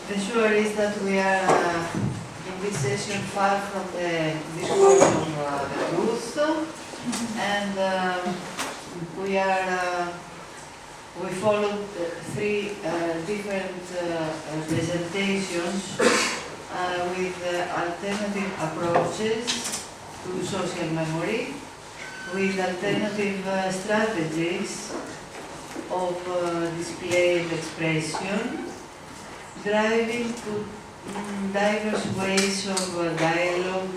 The sure is that we are in this session far from the discourse of the truth, and we followed three different presentations with alternative approaches to social memory, with alternative strategies of display and expression, driving to diverse ways of dialogue,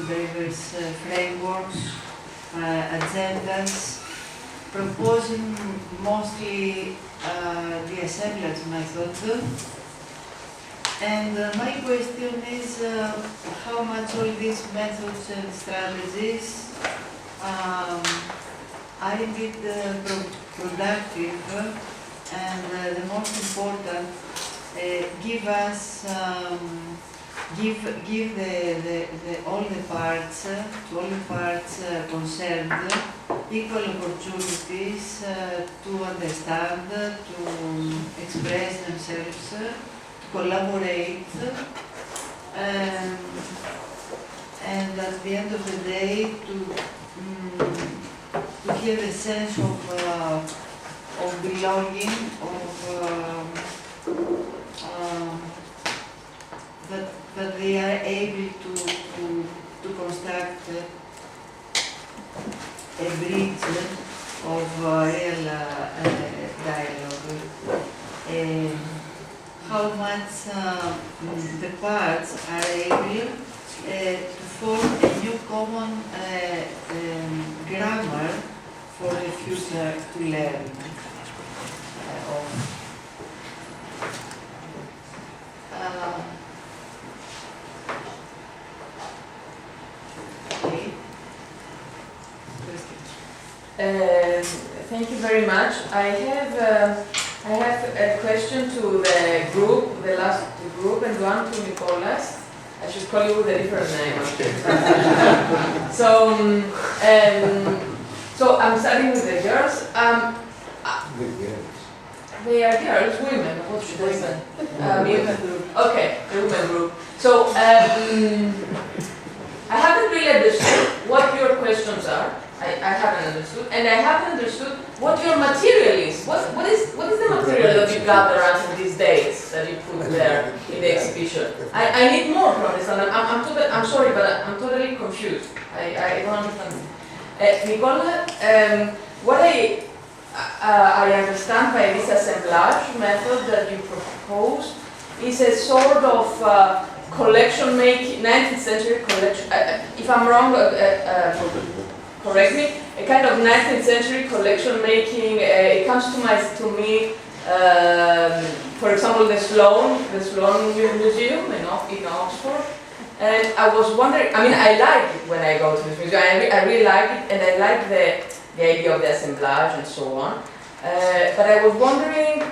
diverse frameworks, agendas, proposing mostly the assemblage method. And my question is how much all these methods and strategies are indeed productive, and the most important, give us, give all the parts concerned equal opportunities to understand, to express themselves, to collaborate, and at the end of the day to have a sense of belonging, that they are able to construct a bridge of real dialogue. How much the parts are able to form a new common grammar for the future to learn of. Thank you very much. I have a question to the group, the last group, and one to Nicholas. I should call you with a different name. So I'm starting with the girls. They are girls, women. What should I say? Women group. Okay, the women group. So I haven't really understood what your questions are. I haven't understood, and I haven't understood what your material is. What is the material that you gather until these dates that you put there in the exhibition? I need more to understand. I'm sorry, but I'm totally confused. I don't understand. Nicola, what I understand by this assemblage method that you propose is a sort of collection making, 19th century collection. If I'm wrong, correct me. A kind of 19th century collection making. It comes to me. For example, the Sloan Museum in Oxford. And I was wondering. I mean, I like it when I go to this museum. I really like it, and I like the idea of the assemblage and so on. But I was wondering,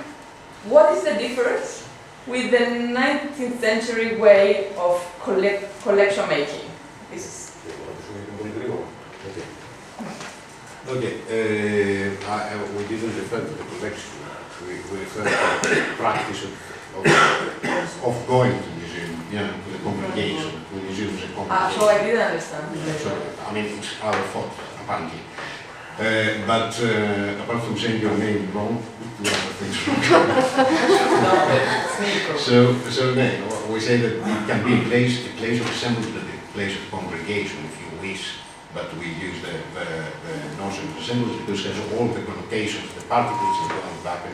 what is the difference with the 19th century way of collection making? This is Okay, we didn't refer to the collection. We referred to the practice of going to the museum, to the congregation, to the museum as a congregation. So I didn't understand. So, I mean, it's our fault, apparently. But apart from saying your name wrong, two other things wrong. So no, we say that it can be a place of assembly, a place of congregation, if you wish. But we use the notion of assemblage because it has all the connotations, the particles that go back,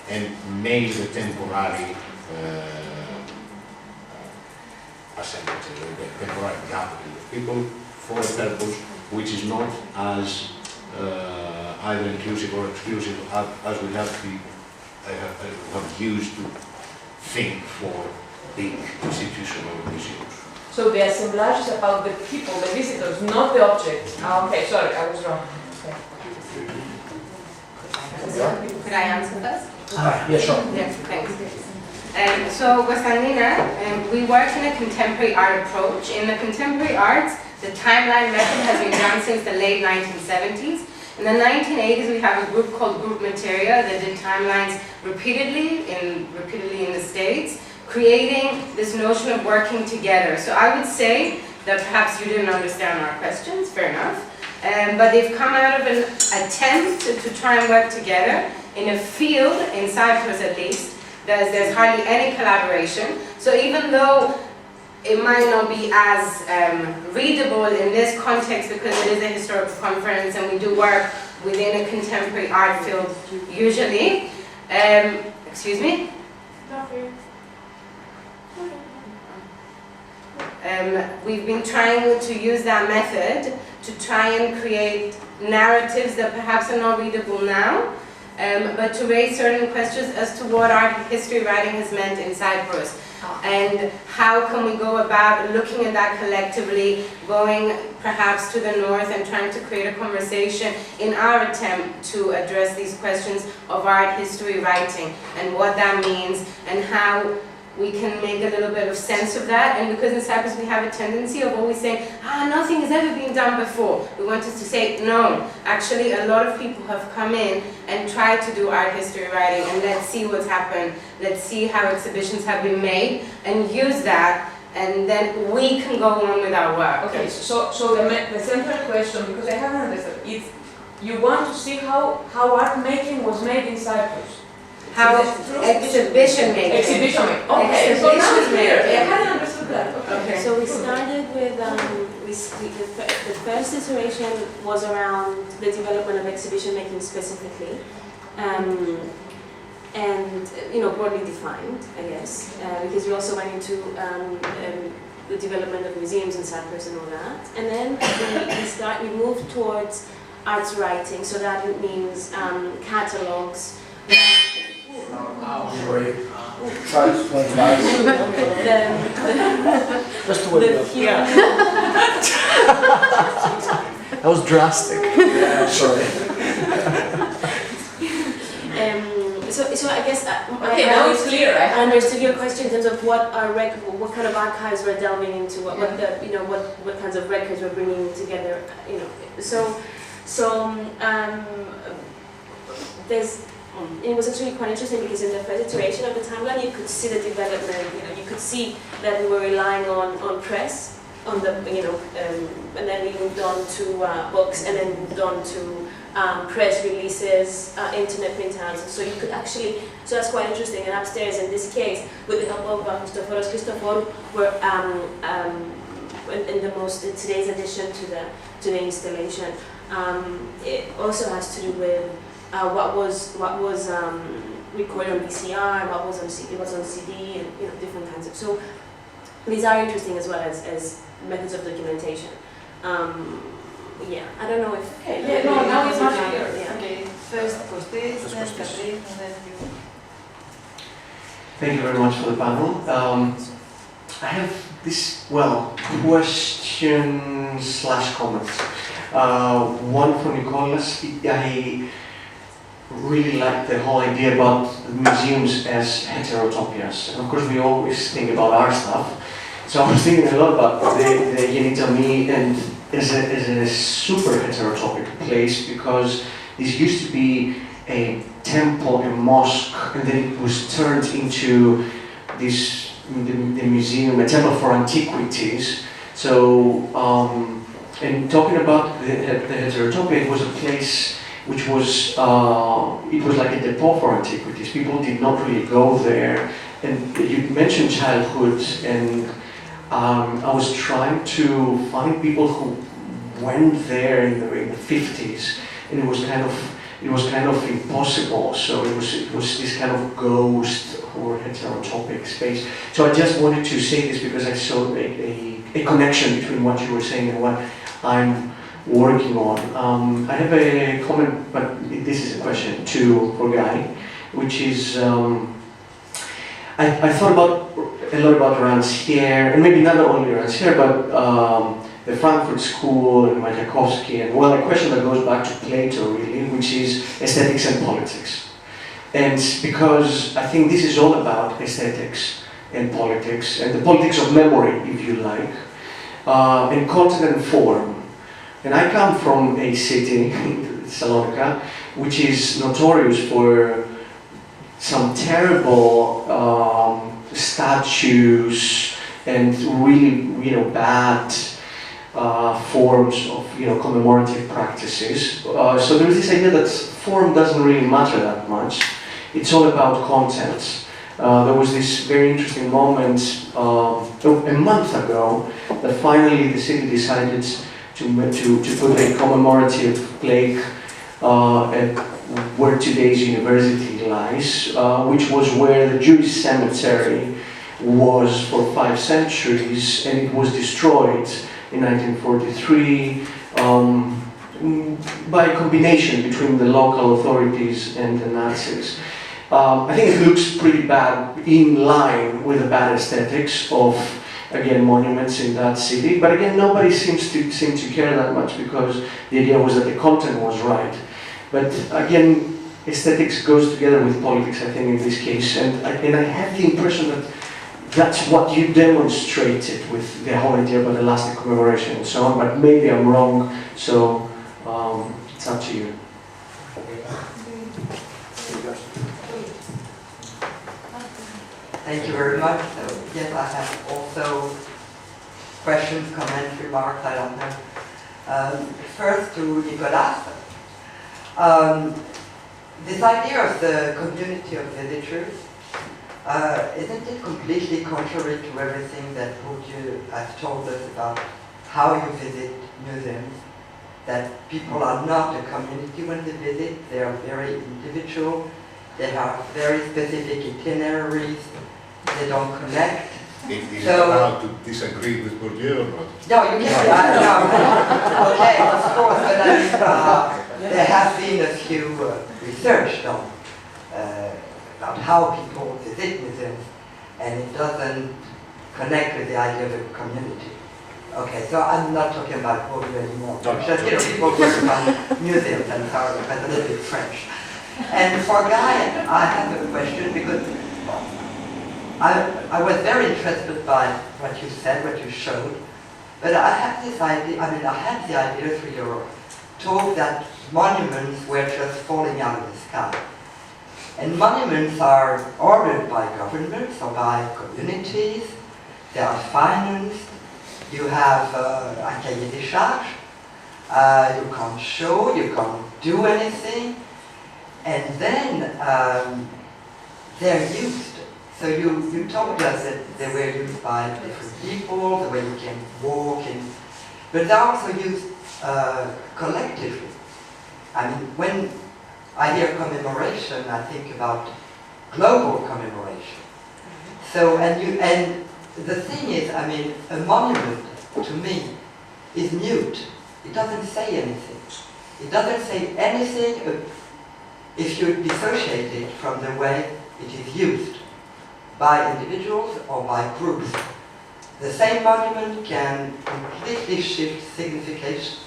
and mainly the temporary assemblage, the temporary gathering of people for a purpose which is not as either inclusive or exclusive as we have used to think for big institutional museums. So the assemblage is about the people, the visitors, not the objects. Okay, sorry, I was wrong. Okay. Could I answer first? Yeah, sure. Yes, thanks. So with Anina, we work in a contemporary art approach. In the contemporary arts, the timeline method has been done since the late 1970s. In the 1980s, we have a group called Group Materia that did timelines repeatedly in the States. creating this notion of working together. So I would say that perhaps you didn't understand our questions, fair enough, but they've come out of an attempt to try and work together in a field, in Cyprus at least, there's hardly any collaboration. So even though it might not be as readable in this context because it is a historical conference and we do work within a contemporary art field usually. Excuse me? We've been trying to use that method to try and create narratives that perhaps are not readable now, but to raise certain questions as to what art history writing has meant in Cyprus. And how can we go about looking at that collectively, going perhaps to the north and trying to create a conversation in our attempt to address these questions of art history writing and what that means and how we can make a little bit of sense of that. And because in Cyprus we have a tendency of always saying, nothing has ever been done before. We want us to say, no, actually a lot of people have come in and tried to do art history writing, and let's see what's happened. Let's see how exhibitions have been made and use that, and then we can go on with our work. Okay, so the central question, because I haven't understood, is you want to see how art making was made in Cyprus. How exhibition making. Exhibition making. Okay, so now it's clear. I hadn't understood that. Okay. So we started with, the first iteration was around the development of exhibition making specifically, and broadly defined, I guess, because we also went into the development of museums in Cyprus and all that, and then we moved towards arts writing, so that means catalogs. Sorry. Try to explain that. Just the way it goes. Yeah. That was drastic. Yeah, sorry. So I guess okay, now it's clear. I understood your question in terms of what kind of archives we're delving into, what kinds of records we're bringing together. It was actually quite interesting because in the first iteration of the timeline, you could see the development. You could see that we were relying on press, and then we moved on to books, and then moved on to press releases, internet printouts. So you could actually, so that's quite interesting. And upstairs, in this case, with the help of Christoforos, we're in today's addition to the installation. It also has to do with what was recorded on VCR, what was on CD, and different kinds of. So these are interesting as well as methods of documentation. I don't know if. Okay. Now it's much clearer. Yeah. Okay. First Kostis, then Katrin, and then you. Thank you very much for the panel. I have this question / comments. One for Nicholas. I really like the whole idea about museums as heterotopias. And of course we always think about our stuff. So I was thinking a lot about the Genitami and as a super heterotopic place, because this used to be a temple, a mosque, and then it was turned into the museum, a temple for antiquities. So, and talking about the heterotopia, it was a place which was, it was like a depot for antiquities. People did not really go there. And you mentioned childhood, and I was trying to find people who went there in the 50s, and it was kind of impossible. So it was this kind of ghost or heterotopic space. So I just wanted to say this because I saw a connection between what you were saying and what I'm working on. I have a comment, but this is a question for Guy, which is I thought a lot about Rancière, and maybe not only Rancière, but the Frankfurt School and Mayakovsky, and a question that goes back to Plato really, which is aesthetics and politics. And because I think this is all about aesthetics and politics, and the politics of memory, if you like, and content and form. And I come from a city, Salonika, which is notorious for some terrible statues and really, bad forms of, commemorative practices. So there is this idea that form doesn't really matter that much. It's all about content. There was this very interesting moment a month ago that finally the city decided to put a commemorative plaque at where today's university lies, which was where the Jewish cemetery was for 5 centuries, and it was destroyed in 1943 by a combination between the local authorities and the Nazis. I think it looks pretty bad, in line with the bad aesthetics of, again, monuments in that city. But again, nobody seems to care that much, because the idea was that the content was right. But again, aesthetics goes together with politics, I think, in this case. And I have the impression that that's what you demonstrated with the whole idea about elastic commemoration and so on. But maybe I'm wrong, so it's up to you. Thank you very much. So, yes, I have also questions, comments, remarks, I don't know. First to Nicolas. This idea of the community of visitors, isn't it completely contrary to everything that Bourdieu has told us about how you visit museums? That people are not a community when they visit, they are very individual, they have very specific itineraries, they don't connect. Is it allowed to disagree with Bourdieu or not? No, you can't. No. Okay, of course, but I mean, there has been a few research done about how people visit museums, and it doesn't connect with the idea of a community. Okay, so I'm not talking about Bourdieu anymore. Just, people talk about museums, and sorry, but a little bit French. And for Guy, I have a question, because I was very interested by what you said, what you showed, but I had this idea, I had the idea through your talk that monuments were just falling out of the sky. And monuments are ordered by governments or by communities, they are financed, you have a cahier des charges, you can't show, you can't do anything, and then they're used. So you told us that they were used by different people, the way you can walk, but they're also used collectively. I mean, when I hear commemoration, I think about global commemoration. So, and the thing is, I mean, a monument, to me, is mute. It doesn't say anything. It doesn't say anything if you dissociate it from the way it is used by individuals or by groups. The same monument can completely shift signification,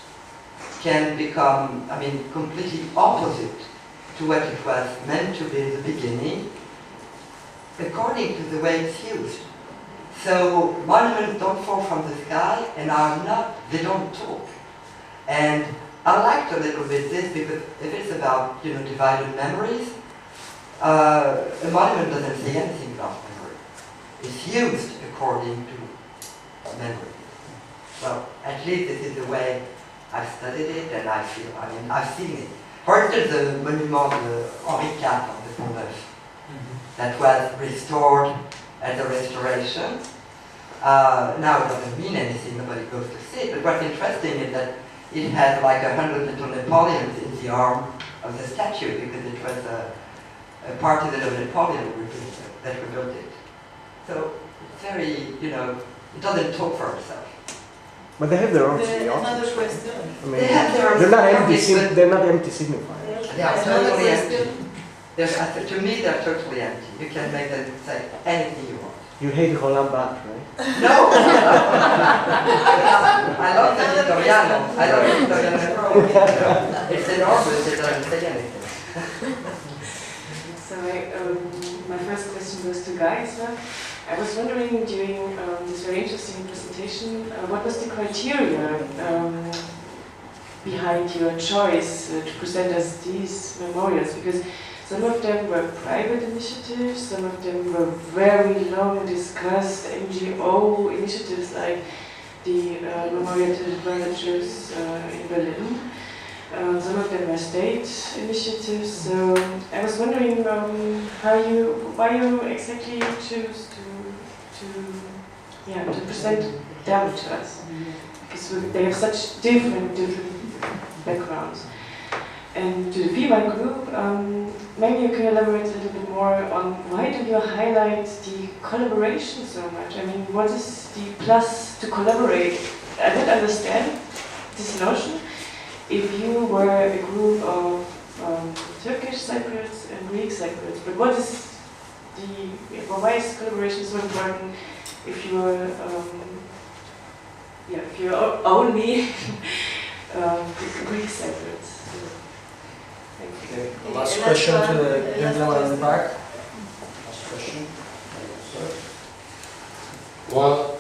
can become, completely opposite to what it was meant to be in the beginning, according to the way it's used. So monuments don't fall from the sky and they don't talk. And I liked a little bit this, because if it's about, divided memories, a monument doesn't say anything about memory. It's used according to memory. Well, at least this is the way I've studied it, and I've seen it. For instance, the monument of Henri IV on the Pont Neuf, that was restored as a restoration. Now it doesn't mean anything, nobody goes to see it, but what's interesting is that it has like 100 little Napoleons in the arm of the statue, because it was a partisan of Napoleon that rebuilt it. So it's very, it doesn't talk for itself. But they have their own Another question. They have their own they're not signifiers. they're not empty signifiers. They are totally empty. To me, they're totally empty. You can make them say anything you want. You hate Roland Barthes, right? No! I love the Vittoriano. I love the Vittoriano. It's enormous, it doesn't say anything. So my first question goes to Guy as well. I was wondering during this very interesting presentation, what was the criteria behind your choice to present us these memorials? Because Some of them were private initiatives, some of them were very long discussed NGO initiatives like the Memorial to the Villages in Berlin. Some of them were state initiatives. So I was wondering why you exactly choose to present them to us, because they have such different backgrounds. And to the female group, maybe you can elaborate a little bit more on why do you highlight the collaboration so much? I mean, what is the plus to collaborate? I don't understand this notion. If you were a group of Turkish Cypriots and Greek Cypriots, but what is why is collaboration so important if you are, if you are only Greek Cypriots? Okay, last question to the gentleman in the back. Last question. Well,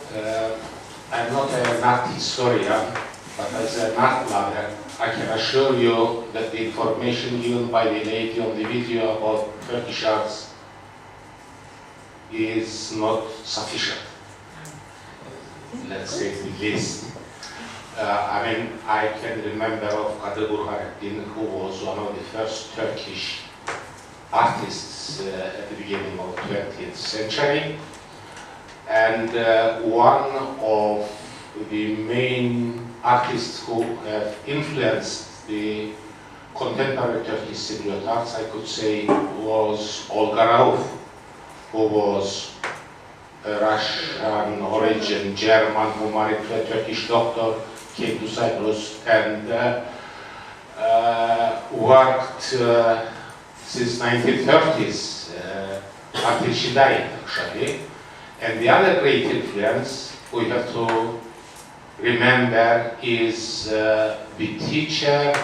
I'm not an art historian, but as an art lover, I can assure you that the information given by the lady on the video about Turkish arts is not sufficient. Let's say the least. I mean, I can remember of Kadir Burhanuddin, who was one of the first Turkish artists at the beginning of the 20th century, and one of the main artists who have influenced the contemporary Turkish Cypriot arts, I could say, was Olga Rauf, who was a Russian origin German who married to a Turkish doctor, came to Cyprus and worked since 1930s until she died, actually. And the other great influence we have to remember is the teacher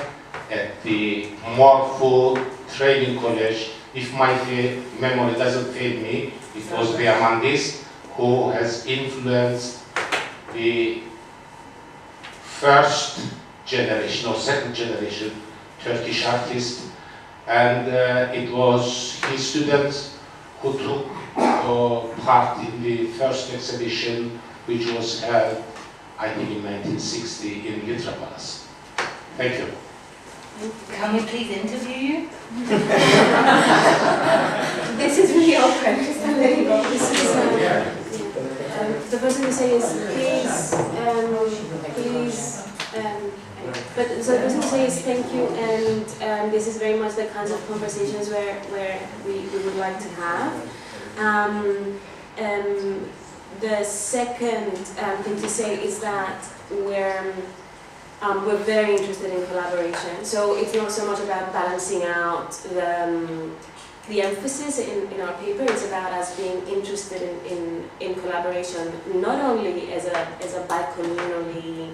at the Morpho Training College. If my memory doesn't fail me, it was Diamandis who has influenced the first generation or second generation Turkish artist, and it was his students who took part in the first exhibition, which was held, I think, in 1960 in Litra Palace. Thank you. Can we please interview you? This is really open. This is, the person who says please, but so the person who says thank you, and this is very much the kinds of conversations where we would like to have. The second thing to say is that we're very interested in collaboration. So it's not so much about balancing out the emphasis in our paper. It's about us being interested in collaboration, not only as a bi-communally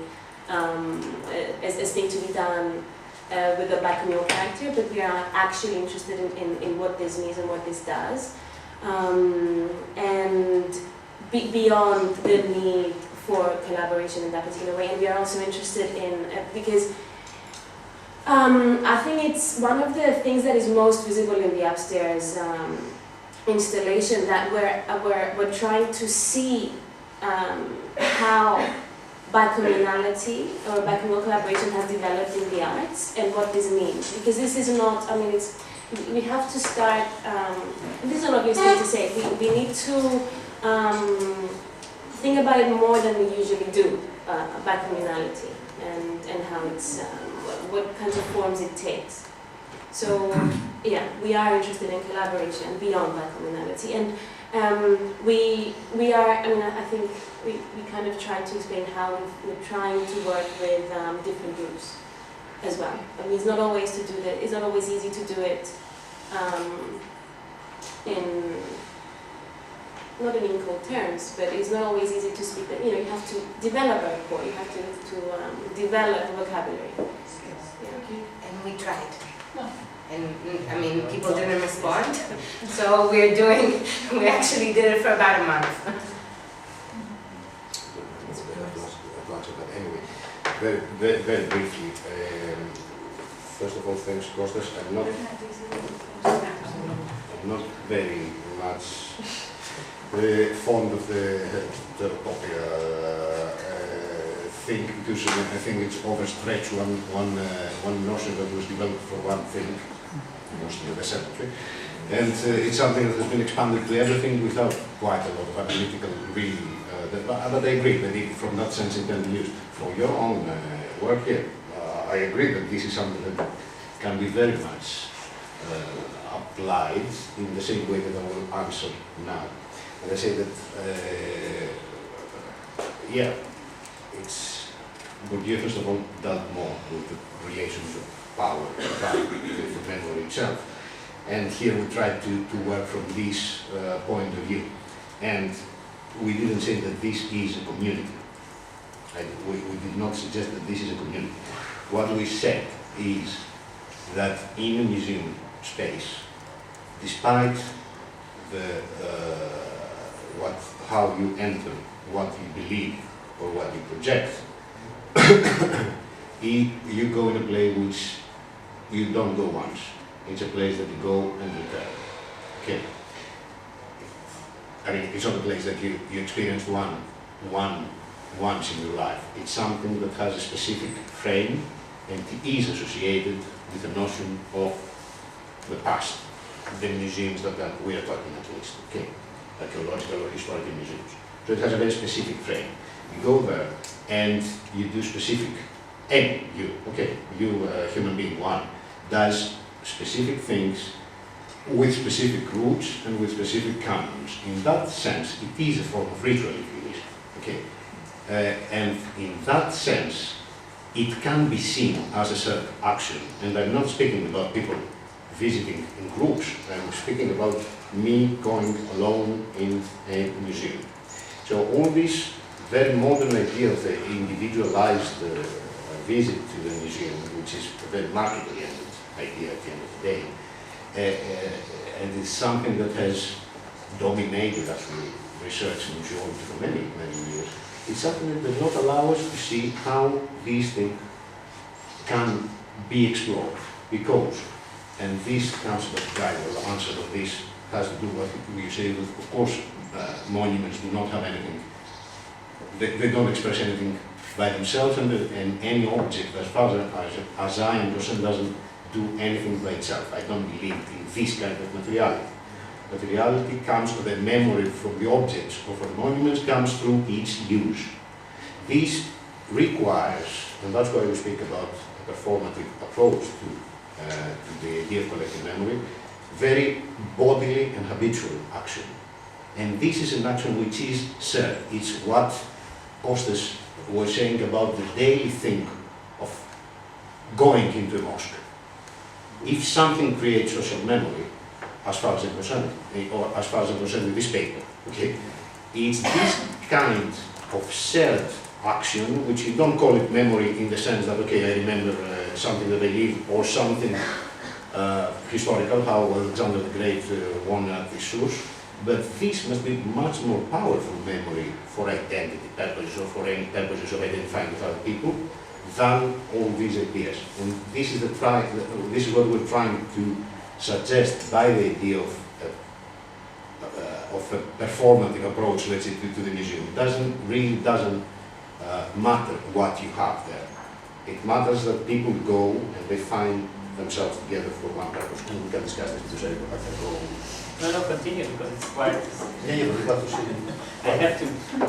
as thing to be done with a bi-communal character, but we are actually interested in what this means and what this does, and beyond the need for collaboration in that particular way. And we are also interested in because I think it's one of the things that is most visible in the upstairs installation, that we're trying to see how bi-communality or bi-communal collaboration has developed in the arts and what this means. Because this is not, I mean, we have to start, this is an obvious thing to say, we need to think about it more than we usually do, bi-communality and how it's, what kinds of forms it takes. So, yeah, we are interested in collaboration beyond bi-communality. And we are, I mean, I think we kind of tried to explain how we're trying to work with different groups as well. I mean, it's not always to do that, it's not always easy to do it not in equal terms, but it's not always easy to speak that, you know, you have to develop a rapport, you have to develop vocabulary. Yeah. And we tried. And I mean, people didn't respond. So we actually did it for about a month. But anyway, very briefly, first of all, thanks, Kostas. I'm not not very much fond of the heterotopia thing, because I think it's overstretched one notion that was developed for one thing, mostly the century. And it's something that has been expanded to everything without quite a lot of analytical real. But I agree that from that sense it can be used for your own work here. I agree that this is something that can be very much applied in the same way that I will answer now. And I say that, yeah, it's Bourdieu first of all dealt more with the relations of power with the memory itself. And here we tried to work from this point of view. And we didn't say that this is a community. We did not suggest that this is a community. What we said is that in a museum space, despite the how you enter, what you believe, or what you project, you go in a place which you don't go once. It's a place that you go and return. Okay. I mean, it's not a place that you experience once in your life. It's something that has a specific frame and is associated with the notion of the past, the museums that we are talking at least, okay, archaeological or historical museums. So it has a very specific frame. You go there and you do specific, and you, human being, one, does specific things with specific roots and with specific canons. In that sense, it is a form of ritual, if you wish, okay. And in that sense, it can be seen as a certain action. And I'm not speaking about people visiting in groups. I'm speaking about me going alone in a museum. So all this very modern idea of the individualized visit to the museum, which is a very market-oriented idea at the end of the day, and it's something that has dominated actually research in museology for many, many years. It's something that does not allow us to see how these things can be explored. Because, and this comes to the answer of this has to do with what you say, that of course monuments do not have anything, they don't express anything by themselves, and any object, as far as I am concerned, doesn't do anything by itself. I don't believe in this kind of materiality. Materiality comes to the memory from the objects or from the monuments, comes through its use. This requires, and that's why we speak about a performative approach to the idea of collective memory, very bodily and habitual action. And this is an action which is served. It's what Kostas was saying about the daily thing of going into a mosque. If something creates social memory, as far as I'm concerned, or as far as I'm concerned with this paper, okay, it's this kind of shared action, which you don't call it memory in the sense that, okay, I remember something that I lived, or something historical, how Alexander the Great won at the Sousse, but this must be much more powerful memory for identity purposes or for any purposes of identifying with other people than all these ideas. And this is this is what we're trying to suggest by the idea of a performative approach, let's say, to the museum. It really doesn't matter what you have there. It matters that people go and they find themselves together for one purpose. And we can discuss this because I have to go. No, continue because it's quite. Yeah, but you have to see it. I have to.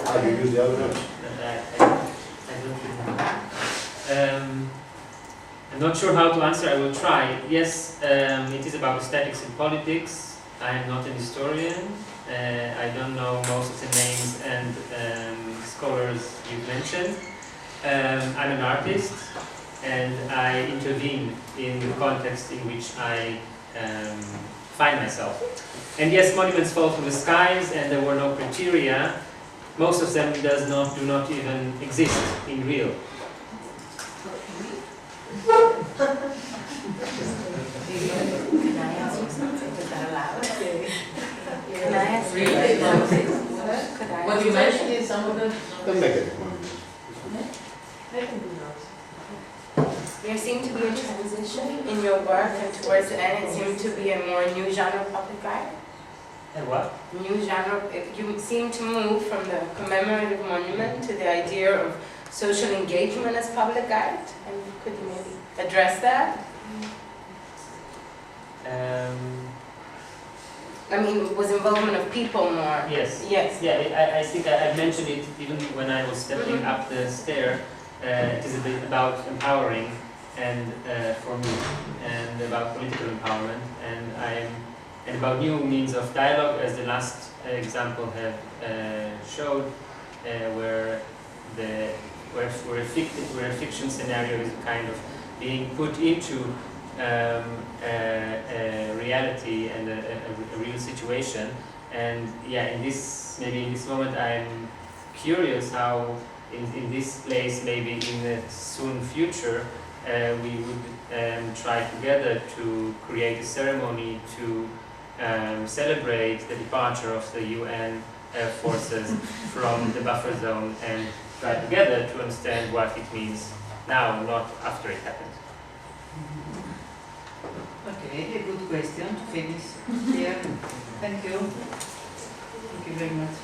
Ah, you use the other ones? I don't remember. I'm not sure how to answer. I will try. Yes, it is about aesthetics and politics. I am not an historian. I don't know most of the names and scholars you've mentioned. I'm an artist, and I intervene in the context in which I find myself. And yes, monuments fall from the skies, and there were no criteria. Most of them do not even exist in real. What you mentioned is some of the... Don't make it. I can do that. There seemed to be a transition in your work, and towards the end it seemed to be a more new genre public art. And what? New genre, you seem to move from the commemorative monument to the idea of social engagement as public art. And could you maybe address that? I mean, was involvement of people more? Yes. Yes. Yeah, I think I mentioned it even when I was stepping up the stair. It is a bit about empowering and for me, and about political empowerment, and about new means of dialogue, as the last example have showed, where a fiction scenario is kind of being put into a reality and a real situation. And yeah, in this moment, I'm curious how in this place, maybe in the soon future, we would try together to create a ceremony to celebrate the departure of the UN forces from the buffer zone, and try together to understand what it means now, not after it happened. Okay, a good question to finish here. Thank you. Thank you very much.